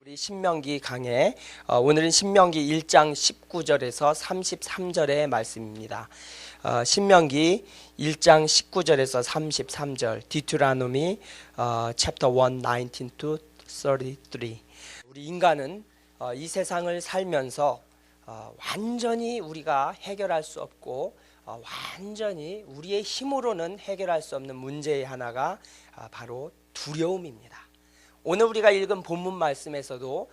우리 신명기 강해 오늘은 신명기 1장 19절에서 33절의 말씀입니다. 신명기 1장 19절에서 33절 디투라노미 chapter 1, 19 to 33. 우리 인간은 이 세상을 살면서 완전히 우리가 해결할 수 없고 완전히 우리의 힘으로는 해결할 수 없는 문제의 하나가 바로 두려움입니다. 오늘 우리가 읽은 본문 말씀에서도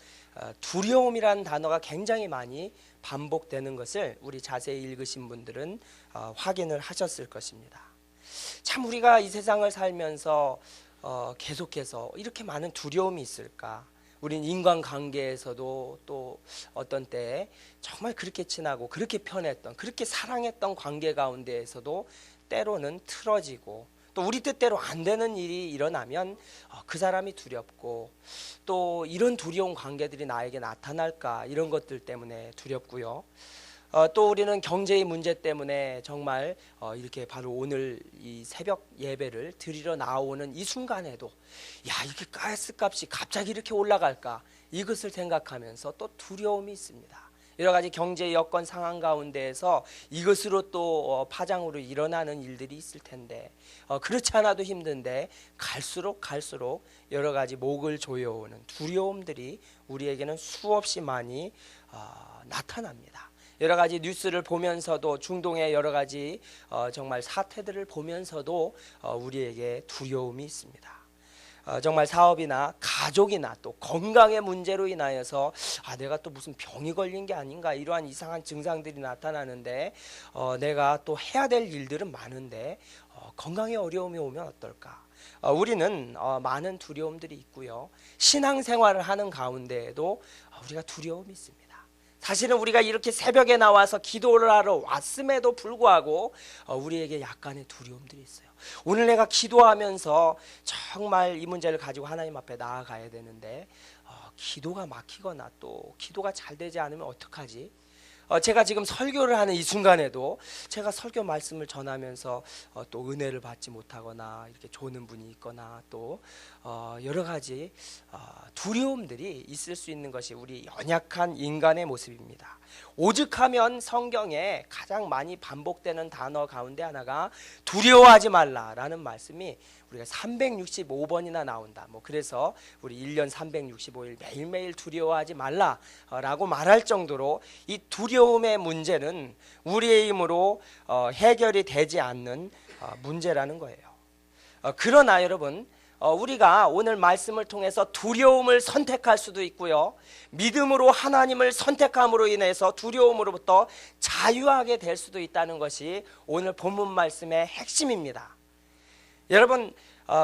두려움이라는 단어가 굉장히 많이 반복되는 것을 우리 자세히 읽으신 분들은 확인을 하셨을 것입니다. 참 우리가 이 세상을 살면서 계속해서 이렇게 많은 두려움이 있을까? 우린 인간관계에서도 또 어떤 때에 정말 그렇게 친하고 그렇게 편했던 그렇게 사랑했던 관계 가운데에서도 때로는 틀어지고 또 우리 뜻대로 안 되는 일이 일어나면 그 사람이 두렵고 또 이런 두려운 관계들이 나에게 나타날까 이런 것들 때문에 두렵고요. 또 우리는 경제의 문제 때문에 정말 이렇게 바로 오늘 이 새벽 예배를 드리러 나오는 이 순간에도 이렇게 가스값이 갑자기 이렇게 올라갈까 이것을 생각하면서 또 두려움이 있습니다. 여러 가지 경제 여건 상황 가운데에서 이것으로 또 파장으로 일어나는 일들이 있을 텐데 그렇지 않아도 힘든데 갈수록 여러 가지 목을 조여오는 두려움들이 우리에게는 수없이 많이 나타납니다. 여러 가지 뉴스를 보면서도 중동의 여러 가지 정말 사태들을 보면서도 우리에게 두려움이 있습니다. 정말 사업이나 가족이나 또 건강의 문제로 인하여서 내가 또 무슨 병이 걸린 게 아닌가 이러한 이상한 증상들이 나타나는데 내가 또 해야 될 일들은 많은데 건강에 어려움이 오면 어떨까? 우리는 많은 두려움들이 있고요. 신앙생활을 하는 가운데에도 우리가 두려움이 있습니다. 사실은 우리가 이렇게 새벽에 나와서 기도를 하러 왔음에도 불구하고 우리에게 약간의 두려움들이 있어요. 오늘 내가 기도하면서 정말 이 문제를 가지고 하나님 앞에 나아가야 되는데 기도가 막히거나 또 기도가 잘 되지 않으면 어떡하지? 제가 지금 설교를 하는 이 순간에도 제가 설교 말씀을 전하면서 또 은혜를 받지 못하거나 이렇게 조는 분이 있거나 또 여러 가지 두려움들이 있을 수 있는 것이 우리 연약한 인간의 모습입니다. 오죽하면 성경에 가장 많이 반복되는 단어 가운데 하나가 두려워하지 말라라는 말씀이 우리가 365번이나 나온다. 그래서 우리 1년 365일 매일매일 두려워하지 말라라고 말할 정도로 이 두려움의 문제는 우리의 힘으로 해결이 되지 않는 문제라는 거예요. 그러나 여러분 우리가 오늘 말씀을 통해서 두려움을 선택할 수도 있고요. 믿음으로 하나님을 선택함으로 인해서 두려움으로부터 자유하게 될 수도 있다는 것이 오늘 본문 말씀의 핵심입니다. 여러분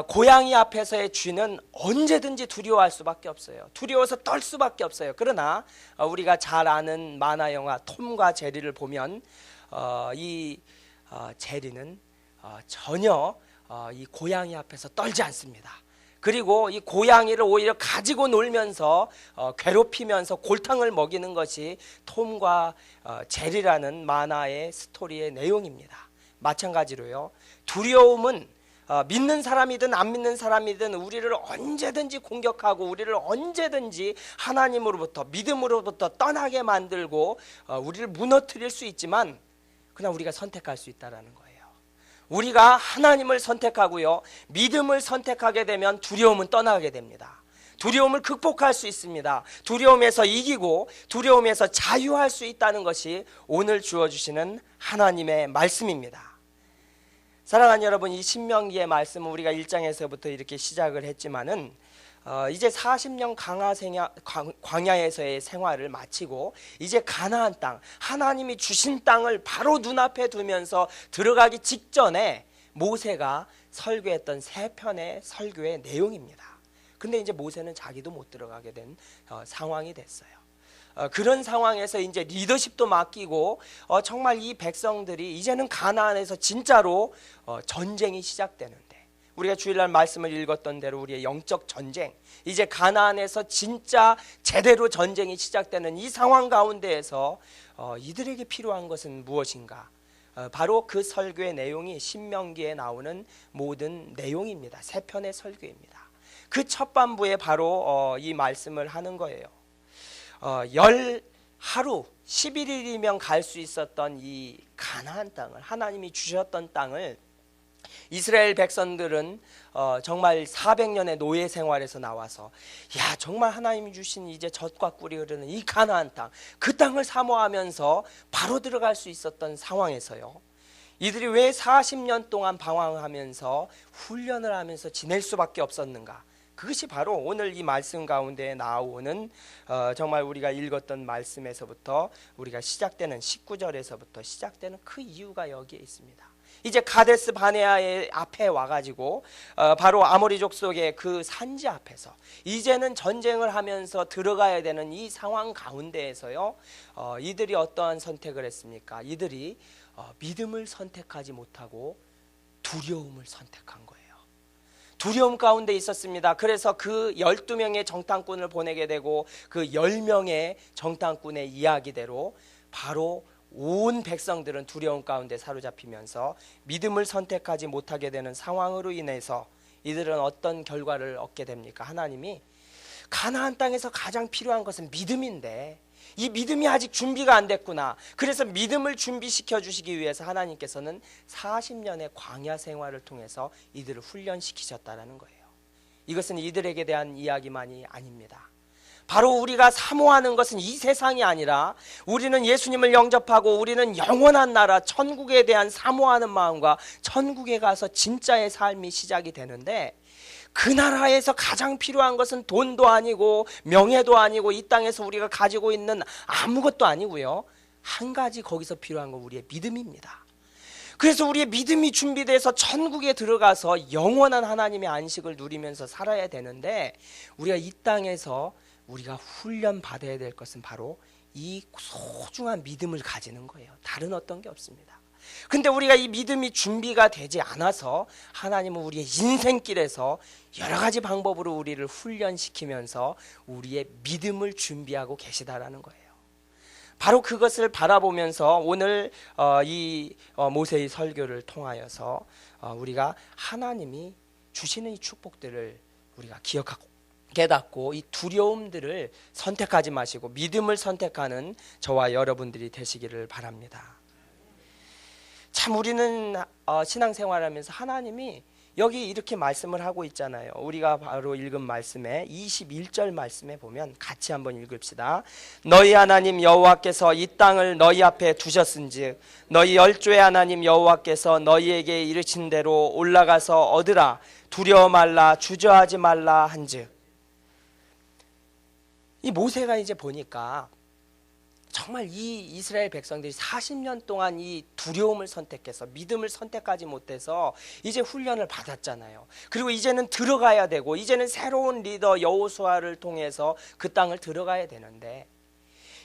고양이 앞에서의 쥐는 언제든지 두려워할 수밖에 없어요. 두려워서 떨 수밖에 없어요. 그러나 우리가 잘 아는 만화 영화 톰과 제리를 보면 이 제리는 전혀 이 고양이 앞에서 떨지 않습니다. 그리고 이 고양이를 오히려 가지고 놀면서 괴롭히면서 골탕을 먹이는 것이 톰과 제리라는 만화의 스토리의 내용입니다. 마찬가지로요. 두려움은 믿는 사람이든 안 믿는 사람이든 우리를 언제든지 공격하고 우리를 언제든지 하나님으로부터 믿음으로부터 떠나게 만들고 우리를 무너뜨릴 수 있지만 그냥 우리가 선택할 수 있다는 거예요. 우리가 하나님을 선택하고요 믿음을 선택하게 되면 두려움은 떠나게 됩니다. 두려움을 극복할 수 있습니다. 두려움에서 이기고 두려움에서 자유할 수 있다는 것이 오늘 주어주시는 하나님의 말씀입니다. 사랑하는 여러분, 이 신명기의 말씀은 우리가 1장에서부터 이렇게 시작을 했지만은 이제 40년 광야에서의 생활을 마치고 이제 가나안 땅, 하나님이 주신 땅을 바로 눈앞에 두면서 들어가기 직전에 모세가 설교했던 3편의 설교의 내용입니다. 근데 이제 모세는 자기도 못 들어가게 된 상황이 됐어요. 그런 상황에서 이제 리더십도 맡기고 정말 이 백성들이 이제는 가나안에서 진짜로 전쟁이 시작되는데 우리가 주일날 말씀을 읽었던 대로 우리의 영적 전쟁 이제 가나안에서 진짜 제대로 전쟁이 시작되는 이 상황 가운데에서 이들에게 필요한 것은 무엇인가? 바로 그 설교의 내용이 신명기에 나오는 모든 내용입니다. 3편의 설교입니다. 그 첫반부에 바로 이 말씀을 하는 거예요. 열 하루 11일이면 갈 수 있었던 이 가나안 땅을, 하나님이 주셨던 땅을 이스라엘 백성들은 정말 400년의 노예 생활에서 나와서 야 정말 하나님이 주신 이제 젖과 꿀이 흐르는 이 가나안 땅, 그 땅을 사모하면서 바로 들어갈 수 있었던 상황에서요, 이들이 왜 40년 동안 방황하면서 훈련을 하면서 지낼 수밖에 없었는가? 그것이 바로 오늘 이 말씀 가운데 나오는 정말 우리가 읽었던 말씀에서부터 우리가 시작되는 19절에서부터 시작되는 그 이유가 여기에 있습니다. 이제 가데스 바네아의 앞에 와가지고 바로 아모리 족속의 그 산지 앞에서 이제는 전쟁을 하면서 들어가야 되는 이 상황 가운데에서요, 이들이 어떠한 선택을 했습니까? 이들이 믿음을 선택하지 못하고 두려움을 선택한 거예요. 두려움 가운데 있었습니다. 그래서 그 12명의 정탐꾼을 보내게 되고 그 10명의 정탐꾼의 이야기대로 바로 온 백성들은 두려움 가운데 사로잡히면서 믿음을 선택하지 못하게 되는 상황으로 인해서 이들은 어떤 결과를 얻게 됩니까? 하나님이 가나안 땅에서 가장 필요한 것은 믿음인데 이 믿음이 아직 준비가 안 됐구나. 그래서 믿음을 준비시켜 주시기 위해서 하나님께서는 40년의 광야 생활을 통해서 이들을 훈련시키셨다라는 거예요. 이것은 이들에게 대한 이야기만이 아닙니다. 바로 우리가 사모하는 것은 이 세상이 아니라 우리는 예수님을 영접하고 우리는 영원한 나라 천국에 대한 사모하는 마음과 천국에 가서 진짜의 삶이 시작이 되는데, 그 나라에서 가장 필요한 것은 돈도 아니고 명예도 아니고 이 땅에서 우리가 가지고 있는 아무것도 아니고요, 한 가지 거기서 필요한 건 우리의 믿음입니다. 그래서 우리의 믿음이 준비돼서 천국에 들어가서 영원한 하나님의 안식을 누리면서 살아야 되는데, 우리가 이 땅에서 우리가 훈련 받아야 될 것은 바로 이 소중한 믿음을 가지는 거예요. 다른 어떤 게 없습니다. 근데 우리가 이 믿음이 준비가 되지 않아서 하나님은 우리의 인생길에서 여러 가지 방법으로 우리를 훈련시키면서 우리의 믿음을 준비하고 계시다라는 거예요. 바로 그것을 바라보면서 오늘 이 모세의 설교를 통하여서 우리가 하나님이 주시는 이 축복들을 우리가 기억하고 깨닫고 이 두려움들을 선택하지 마시고 믿음을 선택하는 저와 여러분들이 되시기를 바랍니다. 참 우리는 신앙생활하면서 하나님이 여기 이렇게 말씀을 하고 있잖아요. 우리가 바로 읽은 말씀에 21절 말씀에 보면 같이 한번 읽읍시다. 너희 하나님 여호와께서 이 땅을 너희 앞에 두셨은즉 너희 열조의 하나님 여호와께서 너희에게 이르신 대로 올라가서 얻으라. 두려워 말라, 주저하지 말라 한즉. 이 모세가 이제 보니까 정말 이 이스라엘 백성들이 40년 동안 이 두려움을 선택해서 믿음을 선택하지 못해서 이제 훈련을 받았잖아요. 그리고 이제는 들어가야 되고 이제는 새로운 리더 여호수아를 통해서 그 땅을 들어가야 되는데,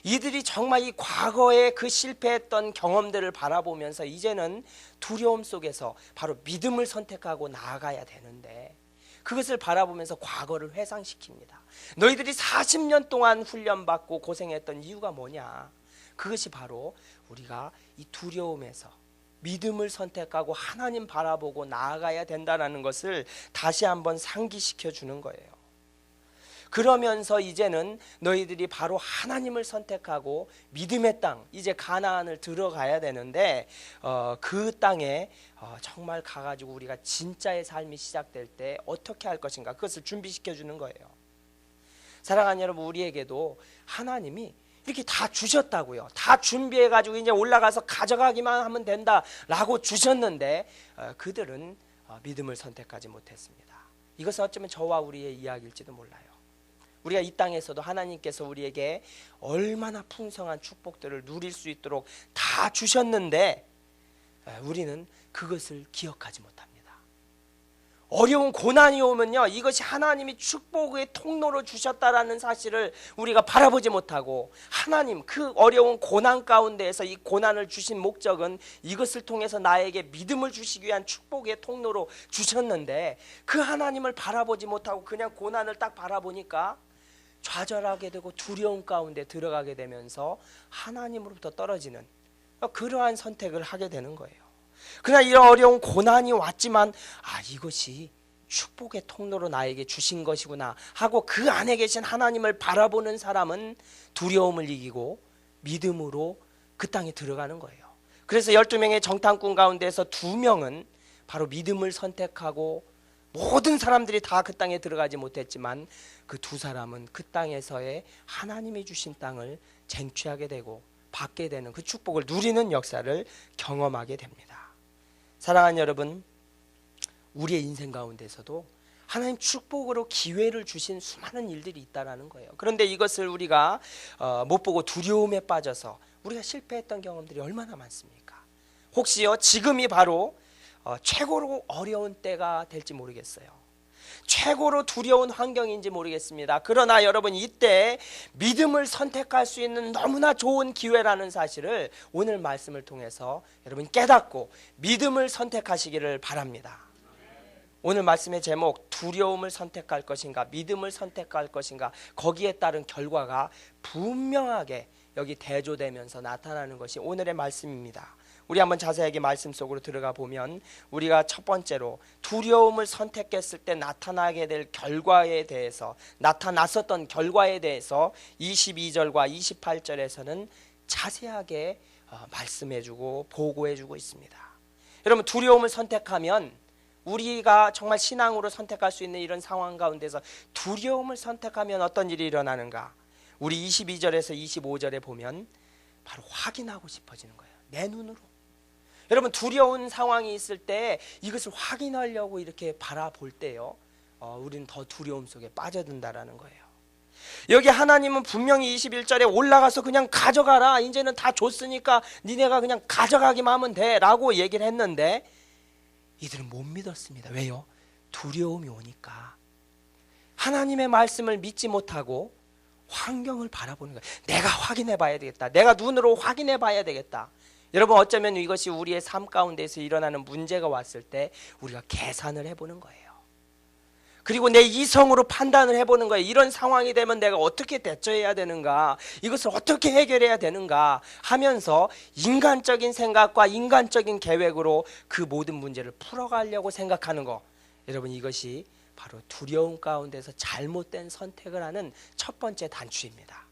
이들이 정말 이 과거의 그 실패했던 경험들을 바라보면서 이제는 두려움 속에서 바로 믿음을 선택하고 나아가야 되는데, 그것을 바라보면서 과거를 회상시킵니다. 너희들이 40년 동안 훈련받고 고생했던 이유가 뭐냐? 그것이 바로 우리가 이 두려움에서 믿음을 선택하고 하나님 바라보고 나아가야 된다는 것을 다시 한번 상기시켜 주는 거예요. 그러면서 이제는 너희들이 바로 하나님을 선택하고 믿음의 땅, 이제 가나안을 들어가야 되는데 그 땅에 정말 가가지고 우리가 진짜의 삶이 시작될 때 어떻게 할 것인가, 그것을 준비시켜 주는 거예요. 사랑하는 여러분, 우리에게도 하나님이 이렇게 다 주셨다고요. 다 준비해가지고 이제 올라가서 가져가기만 하면 된다라고 주셨는데 그들은 믿음을 선택하지 못했습니다. 이것은 어쩌면 저와 우리의 이야기일지도 몰라요. 우리가 이 땅에서도 하나님께서 우리에게 얼마나 풍성한 축복들을 누릴 수 있도록 다 주셨는데 우리는 그것을 기억하지 못합니다. 어려운 고난이 오면요, 이것이 하나님이 축복의 통로로 주셨다라는 사실을 우리가 바라보지 못하고, 하나님 그 어려운 고난 가운데에서 이 고난을 주신 목적은 이것을 통해서 나에게 믿음을 주시기 위한 축복의 통로로 주셨는데, 그 하나님을 바라보지 못하고 그냥 고난을 딱 바라보니까 좌절하게 되고 두려움 가운데 들어가게 되면서 하나님으로부터 떨어지는 그러한 선택을 하게 되는 거예요. 그러나 이런 어려운 고난이 왔지만 이것이 축복의 통로로 나에게 주신 것이구나 하고 그 안에 계신 하나님을 바라보는 사람은 두려움을 이기고 믿음으로 그 땅에 들어가는 거예요. 그래서 12명의 정탐꾼 가운데서 2명은 바로 믿음을 선택하고 모든 사람들이 다 그 땅에 들어가지 못했지만 그 2사람은 그 땅에서의 하나님이 주신 땅을 쟁취하게 되고 받게 되는 그 축복을 누리는 역사를 경험하게 됩니다. 사랑하는 여러분, 우리의 인생 가운데서도 하나님 축복으로 기회를 주신 수많은 일들이 있다라는 거예요. 그런데 이것을 우리가 못 보고 두려움에 빠져서 우리가 실패했던 경험들이 얼마나 많습니까? 혹시요 지금이 바로 최고로 어려운 때가 될지 모르겠어요. 최고로 두려운 환경인지 모르겠습니다. 그러나 여러분, 이때 믿음을 선택할 수 있는 너무나 좋은 기회라는 사실을 오늘 말씀을 통해서 여러분 깨닫고 믿음을 선택하시기를 바랍니다. 오늘 말씀의 제목, 두려움을 선택할 것인가 믿음을 선택할 것인가, 거기에 따른 결과가 분명하게 여기 대조되면서 나타나는 것이 오늘의 말씀입니다. 우리 한번 자세하게 말씀 속으로 들어가 보면 우리가 첫 번째로 두려움을 선택했을 때 나타나게 될 결과에 대해서, 나타났었던 결과에 대해서 22절과 28절에서는 자세하게 말씀해주고 보고해주고 있습니다. 여러분, 두려움을 선택하면 우리가 정말 신앙으로 선택할 수 있는 이런 상황 가운데서 두려움을 선택하면 어떤 일이 일어나는가? 우리 22절에서 25절에 보면 바로 확인하고 싶어지는 거예요. 내 눈으로. 여러분, 두려운 상황이 있을 때 이것을 확인하려고 이렇게 바라볼 때요, 우리는 더 두려움 속에 빠져든다라는 거예요. 여기 하나님은 분명히 21절에 올라가서 그냥 가져가라, 이제는 다 줬으니까 니네가 그냥 가져가기만 하면 돼 라고 얘기를 했는데 이들은 못 믿었습니다. 왜요? 두려움이 오니까. 하나님의 말씀을 믿지 못하고 환경을 바라보는 거예요. 내가 확인해 봐야 되겠다. 내가 눈으로 확인해 봐야 되겠다. 여러분, 어쩌면 이것이 우리의 삶 가운데서 일어나는 문제가 왔을 때 우리가 계산을 해보는 거예요. 그리고 내 이성으로 판단을 해보는 거예요. 이런 상황이 되면 내가 어떻게 대처해야 되는가, 이것을 어떻게 해결해야 되는가 하면서 인간적인 생각과 인간적인 계획으로 그 모든 문제를 풀어가려고 생각하는 거, 여러분, 이것이 바로 두려움 가운데서 잘못된 선택을 하는 첫 번째 단추입니다.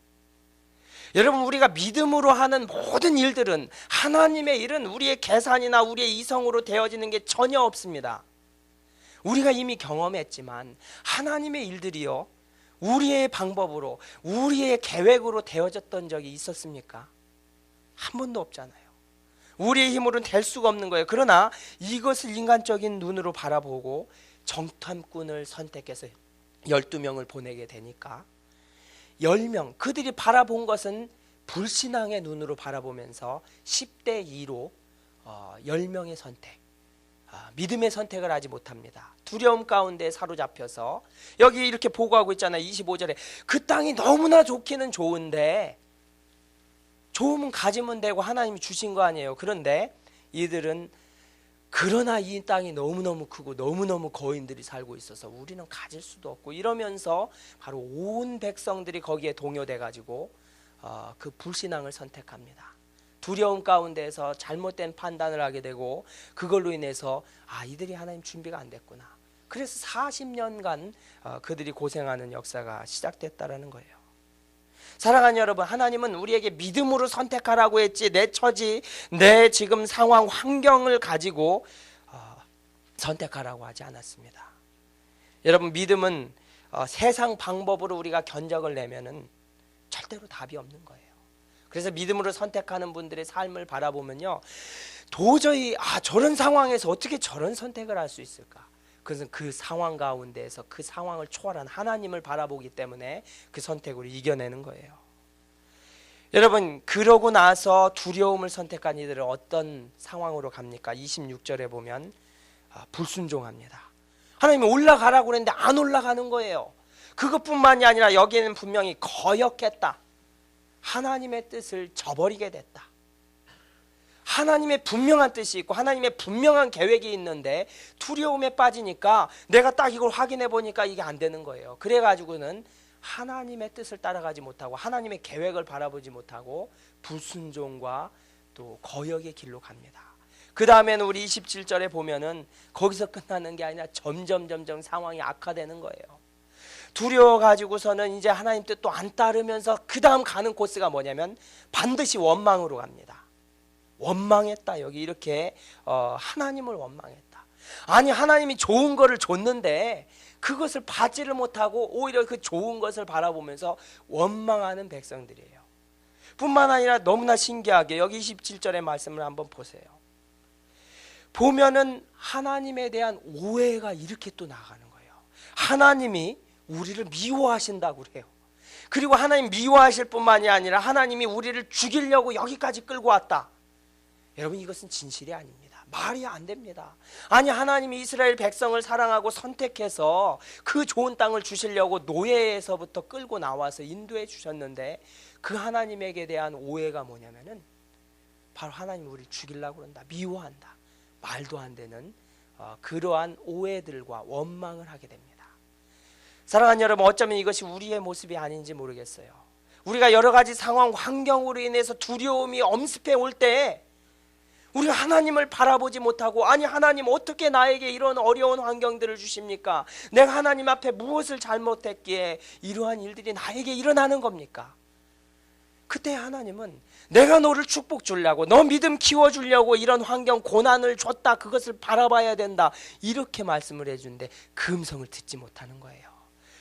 여러분, 우리가 믿음으로 하는 모든 일들은, 하나님의 일은 우리의 계산이나 우리의 이성으로 되어지는 게 전혀 없습니다. 우리가 이미 경험했지만 하나님의 일들이요, 우리의 방법으로 우리의 계획으로 되어졌던 적이 있었습니까? 한 번도 없잖아요. 우리의 힘으로는 될 수가 없는 거예요. 그러나 이것을 인간적인 눈으로 바라보고 정탐꾼을 선택해서 12명을 보내게 되니까 10명, 그들이 바라본 것은 불신앙의 눈으로 바라보면서 10대 2로 10명의 선택, 믿음의 선택을 하지 못합니다. 두려움 가운데 사로잡혀서 여기 이렇게 보고하고 있잖아요. 25절에 그 땅이 너무나 좋기는 좋은데, 좋으면 가지면 되고 하나님이 주신 거 아니에요. 그런데 이들은 그러나 이 땅이 너무너무 크고 너무너무 거인들이 살고 있어서 우리는 가질 수도 없고, 이러면서 바로 온 백성들이 거기에 동요돼 가지고 그 불신앙을 선택합니다. 두려움 가운데서 잘못된 판단을 하게 되고 그걸로 인해서 이들이 하나님 준비가 안 됐구나. 그래서 40년간 그들이 고생하는 역사가 시작됐다라는 거예요. 사랑하는 여러분, 하나님은 우리에게 믿음으로 선택하라고 했지 내 처지, 내 지금 상황, 환경을 가지고 선택하라고 하지 않았습니다. 여러분, 믿음은 세상 방법으로 우리가 견적을 내면은 절대로 답이 없는 거예요. 그래서 믿음으로 선택하는 분들의 삶을 바라보면요, 도저히 저런 상황에서 어떻게 저런 선택을 할 수 있을까? 그래서 그 상황 가운데에서 그 상황을 초월한 하나님을 바라보기 때문에 그 선택으로 이겨내는 거예요. 여러분, 그러고 나서 두려움을 선택한 이들은 어떤 상황으로 갑니까? 26절에 보면 불순종합니다. 하나님이 올라가라고 그랬는데 안 올라가는 거예요. 그것뿐만이 아니라 여기에는 분명히 거역했다. 하나님의 뜻을 저버리게 됐다. 하나님의 분명한 뜻이 있고 하나님의 분명한 계획이 있는데 두려움에 빠지니까 내가 딱 이걸 확인해 보니까 이게 안 되는 거예요. 그래가지고는 하나님의 뜻을 따라가지 못하고 하나님의 계획을 바라보지 못하고 불순종과 또 거역의 길로 갑니다. 그 다음에는 우리 27절에 보면은 거기서 끝나는 게 아니라 점점 상황이 악화되는 거예요. 두려워가지고서는 이제 하나님 뜻도 안 따르면서 그 다음 가는 코스가 뭐냐면 반드시 원망으로 갑니다. 원망했다. 여기 이렇게 하나님을 원망했다. 아니, 하나님이 좋은 거를 줬는데 그것을 받지를 못하고 오히려 그 좋은 것을 바라보면서 원망하는 백성들이에요. 뿐만 아니라 너무나 신기하게 여기 27절의 말씀을 한번 보세요. 보면은 하나님에 대한 오해가 이렇게 또 나가는 거예요. 하나님이 우리를 미워하신다고 그래요. 그리고 하나님 미워하실 뿐만이 아니라 하나님이 우리를 죽이려고 여기까지 끌고 왔다. 여러분, 이것은 진실이 아닙니다. 말이 안 됩니다. 아니, 하나님이 이스라엘 백성을 사랑하고 선택해서 그 좋은 땅을 주시려고 노예에서부터 끌고 나와서 인도해 주셨는데 그 하나님에게 대한 오해가 뭐냐면은 바로 하나님 우리를 죽이려고 그런다, 미워한다, 말도 안 되는 그러한 오해들과 원망을 하게 됩니다. 사랑하는 여러분, 어쩌면 이것이 우리의 모습이 아닌지 모르겠어요. 우리가 여러 가지 상황, 환경으로 인해서 두려움이 엄습해 올 때 우리가 하나님을 바라보지 못하고, 아니, 하나님 어떻게 나에게 이런 어려운 환경들을 주십니까? 내가 하나님 앞에 무엇을 잘못했기에 이러한 일들이 나에게 일어나는 겁니까? 그때 하나님은 내가 너를 축복 주려고, 너 믿음 키워주려고 이런 환경, 고난을 줬다, 그것을 바라봐야 된다, 이렇게 말씀을 해주는데 그 음성을 듣지 못하는 거예요.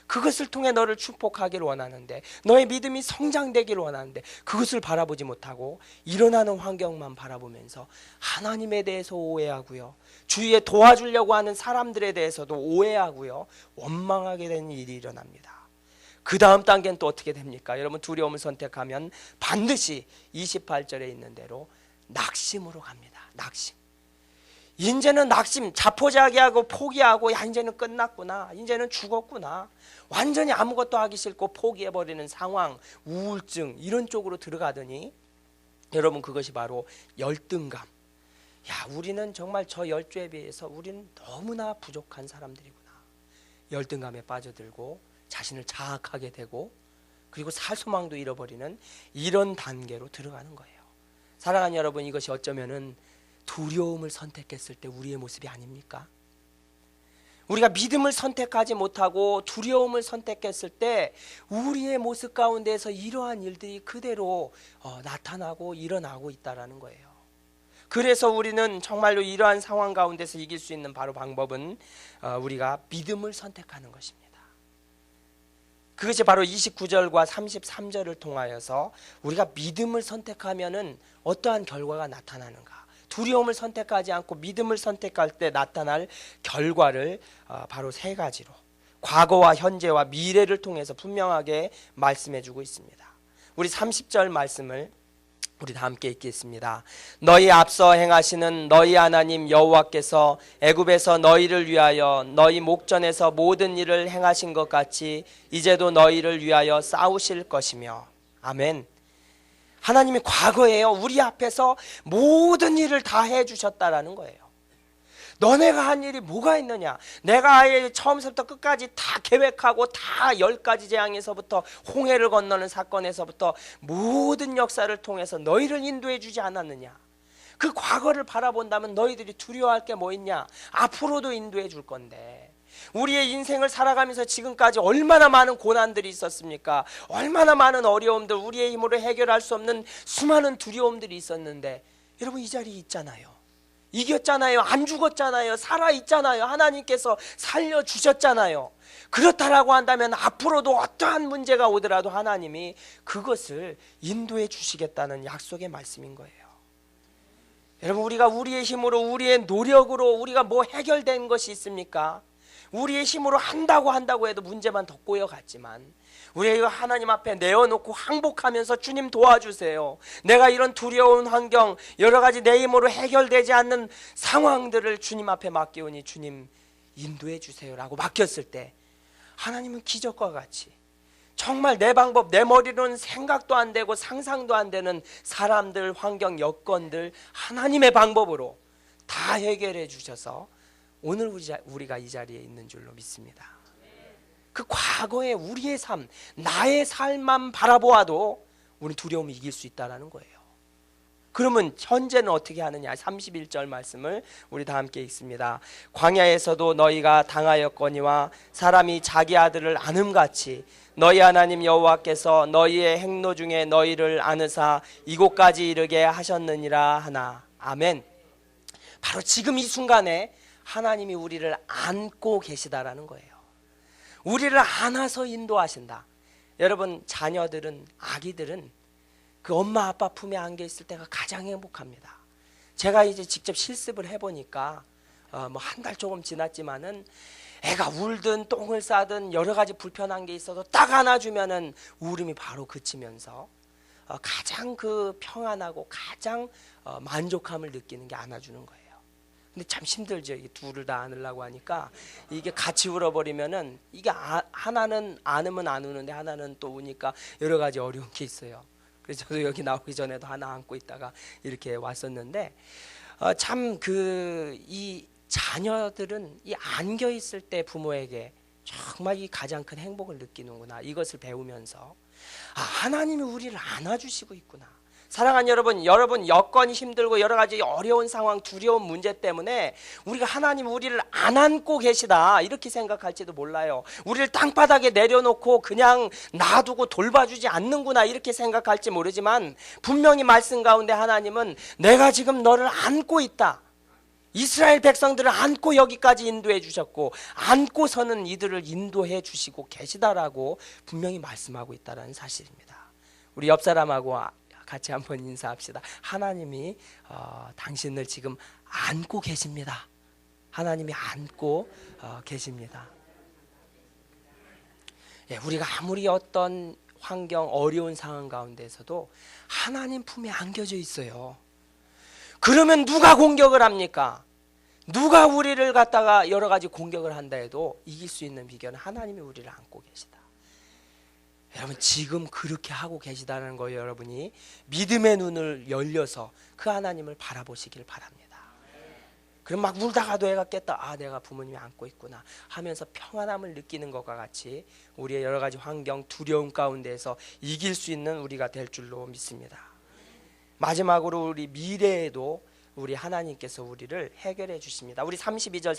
그것을 통해 너를 축복하기를 원하는데, 너의 믿음이 성장되기를 원하는데 그것을 바라보지 못하고 일어나는 환경만 바라보면서 하나님에 대해서 오해하고요, 주위에 도와주려고 하는 사람들에 대해서도 오해하고요, 원망하게 되는 일이 일어납니다. 그 다음 단계는 또 어떻게 됩니까? 여러분, 두려움을 선택하면 반드시 28절에 있는 대로 낙심으로 갑니다. 낙심. 이제는 낙심, 자포자기하고 포기하고, 야, 이제는 끝났구나, 이제는 죽었구나, 완전히 아무것도 하기 싫고 포기해버리는 상황, 우울증, 이런 쪽으로 들어가더니 여러분, 그것이 바로 열등감. 야, 우리는 정말 저 10조에 비해서 우리는 너무나 부족한 사람들이구나. 열등감에 빠져들고 자신을 자학하게 되고, 그리고 살 소망도 잃어버리는 이런 단계로 들어가는 거예요. 사랑하는 여러분, 이것이 어쩌면은 두려움을 선택했을 때 우리의 모습이 아닙니까? 우리가 믿음을 선택하지 못하고 두려움을 선택했을 때 우리의 모습 가운데에서 이러한 일들이 그대로 나타나고 일어나고 있다는 거예요. 그래서 우리는 정말로 이러한 상황 가운데서 이길 수 있는 바로 방법은 우리가 믿음을 선택하는 것입니다. 그것이 바로 29절과 33절을 통하여서 우리가 믿음을 선택하면은 어떠한 결과가 나타나는가, 두려움을 선택하지 않고 믿음을 선택할 때 나타날 결과를 바로 세 가지로, 과거와 현재와 미래를 통해서 분명하게 말씀해 주고 있습니다. 우리 30절 말씀을 우리 다 함께 읽겠습니다. 너희 앞서 행하시는 너희 하나님 여호와께서 애굽에서 너희를 위하여 너희 목전에서 모든 일을 행하신 것 같이 이제도 너희를 위하여 싸우실 것이며. 아멘. 하나님이 과거에요, 우리 앞에서 모든 일을 다 해주셨다라는 거예요. 너네가 한 일이 뭐가 있느냐? 내가 아예 처음부터 끝까지 다 계획하고 다 10가지 재앙에서부터 홍해를 건너는 사건에서부터 모든 역사를 통해서 너희를 인도해 주지 않았느냐? 그 과거를 바라본다면 너희들이 두려워할 게 뭐 있냐? 앞으로도 인도해 줄 건데, 우리의 인생을 살아가면서 지금까지 얼마나 많은 고난들이 있었습니까? 얼마나 많은 어려움들, 우리의 힘으로 해결할 수 없는 수많은 두려움들이 있었는데 여러분, 이 자리에 있잖아요. 이겼잖아요. 안 죽었잖아요. 살아있잖아요. 하나님께서 살려주셨잖아요. 그렇다라고 한다면 앞으로도 어떠한 문제가 오더라도 하나님이 그것을 인도해 주시겠다는 약속의 말씀인 거예요. 여러분, 우리가 우리의 힘으로, 우리의 노력으로 우리가 뭐 해결된 것이 있습니까? 우리의 힘으로 한다고 해도 문제만 더 꼬여갔지만, 우리가 하나님 앞에 내어놓고 항복하면서 주님 도와주세요, 내가 이런 두려운 환경, 여러 가지 내 힘으로 해결되지 않는 상황들을 주님 앞에 맡기오니 주님 인도해 주세요라고 맡겼을 때 하나님은 기적과 같이 정말 내 방법, 내 머리로는 생각도 안 되고 상상도 안 되는 사람들, 환경, 여건들 하나님의 방법으로 다 해결해 주셔서 오늘 우리가 이 자리에 있는 줄로 믿습니다. 그 과거의 우리의 삶, 나의 삶만 바라보아도 우리는 두려움을 이길 수 있다는 거예요. 그러면 현재는 어떻게 하느냐? 31절 말씀을 우리 다 함께 읽습니다. 광야에서도 너희가 당하였거니와 사람이 자기 아들을 아음같이 너희 하나님 여호와께서 너희의 행로 중에 너희를 아느사 이곳까지 이르게 하셨느니라 하나. 아멘. 바로 지금 이 순간에 하나님이 우리를 안고 계시다라는 거예요. 우리를 안아서 인도하신다. 여러분, 자녀들은, 아기들은 그 엄마 아빠 품에 안겨 있을 때가 가장 행복합니다. 제가 이제 직접 실습을 해보니까 뭐 한 달 조금 지났지만은 애가 울든 똥을 싸든 여러 가지 불편한 게 있어도 딱 안아주면은 울음이 바로 그치면서 가장 그 평안하고 가장 만족함을 느끼는 게 안아주는 거예요. 근데 참 힘들죠. 이게 둘을 다 안으려고 하니까 이게 같이 울어버리면은 이게 하나는 안으면 안 우는데 하나는 또 우니까 여러 가지 어려운 게 있어요. 그래서 저도 여기 나오기 전에도 하나 안고 있다가 이렇게 왔었는데 참 이 자녀들은 이 안겨 있을 때 부모에게 정말 이 가장 큰 행복을 느끼는구나. 이것을 배우면서 하나님이 우리를 안아주시고 있구나. 사랑하는 여러분 여건이 힘들고 여러 가지 어려운 상황, 두려운 문제 때문에 우리가 하나님 우리를 안 안고 계시다 이렇게 생각할지도 몰라요. 우리를 땅바닥에 내려놓고 그냥 놔두고 돌봐주지 않는구나 이렇게 생각할지 모르지만 분명히 말씀 가운데 하나님은 내가 지금 너를 안고 있다. 이스라엘 백성들을 안고 여기까지 인도해 주셨고 안고서는 이들을 인도해 주시고 계시다라고 분명히 말씀하고 있다는 사실입니다. 우리 옆 사람하고 같이 한번 인사합시다. 하나님이 당신을 지금 안고 계십니다. 하나님이 안고 계십니다. 예, 우리가 아무리 어떤 환경, 어려운 상황 가운데서도 하나님 품에 안겨져 있어요. 그러면 누가 공격을 합니까? 누가 우리를 갖다가 여러 가지 공격을 한다 해도 이길 수 있는 비결은 하나님이 우리를 안고 계시다. 여러분 지금 그렇게 하고 계시다는 거예요. 여러분이 믿음의 눈을 열려서 그 하나님을 바라보시길 바랍니다. 그럼 막 울다가도 애가 깼다. 내가 부모님이 안고 있구나 하면서 평안함을 느끼는 것과 같이 우리의 여러 가지 환경, 두려움 가운데에서 이길 수 있는 우리가 될 줄로 믿습니다. 마지막으로 우리 미래에도 우리 하나님께서 우리를 해결해 주십니다. 우리 32절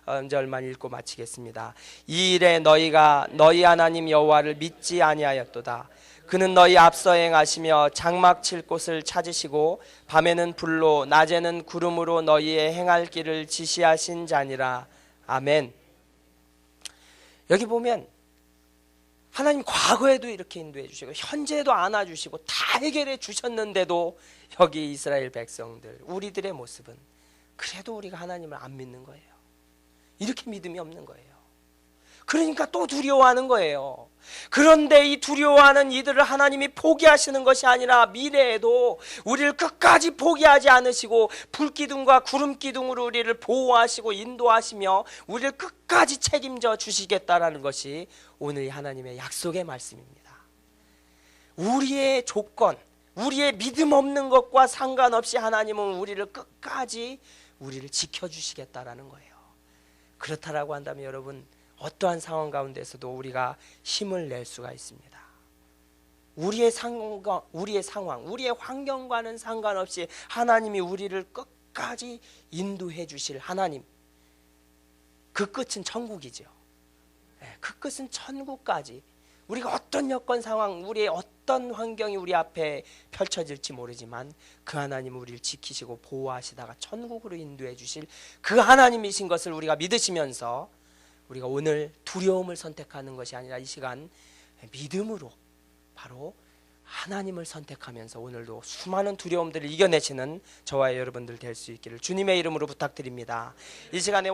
33절만 읽고 마치겠습니다. 이 일에 너희가 너희 하나님 여호와를 믿지 아니하였도다. 그는 너희 앞서 행하시며 장막 칠 곳을 찾으시고 밤에는 불로 낮에는 구름으로 너희의 행할 길을 지시하신 자니라. 아멘. 여기 보면 하나님 과거에도 이렇게 인도해 주시고 현재에도 안아주시고 다 해결해 주셨는데도 여기 이스라엘 백성들 우리들의 모습은 그래도 우리가 하나님을 안 믿는 거예요. 이렇게 믿음이 없는 거예요. 그러니까 또 두려워하는 거예요. 그런데 이 두려워하는 이들을 하나님이 포기하시는 것이 아니라 미래에도 우리를 끝까지 포기하지 않으시고 불기둥과 구름기둥으로 우리를 보호하시고 인도하시며 우리를 끝까지 책임져 주시겠다라는 것이 오늘 하나님의 약속의 말씀입니다. 우리의 조건, 우리의 믿음 없는 것과 상관없이 하나님은 우리를 끝까지 우리를 지켜주시겠다라는 거예요. 그렇다라고 한다면 여러분 어떠한 상황 가운데서도 우리가 힘을 낼 수가 있습니다. 우리의 상황, 우리의 환경과는 상관없이 하나님이 우리를 끝까지 인도해 주실 하나님. 그 끝은 천국이죠. 그 끝은 천국까지. 우리가 어떤 여건 상황, 우리의 어떤 환경이 우리 앞에 펼쳐질지 모르지만 그 하나님은 우리를 지키시고 보호하시다가 천국으로 인도해 주실 그 하나님이신 것을 우리가 믿으시면서 우리가 오늘 두려움을 선택하는 것이 아니라 이 시간 믿음으로 바로 하나님을 선택하면서 오늘도 수많은 두려움들을 이겨내시는 저와 여러분들 될 수 있기를 주님의 이름으로 부탁드립니다. 이 시간에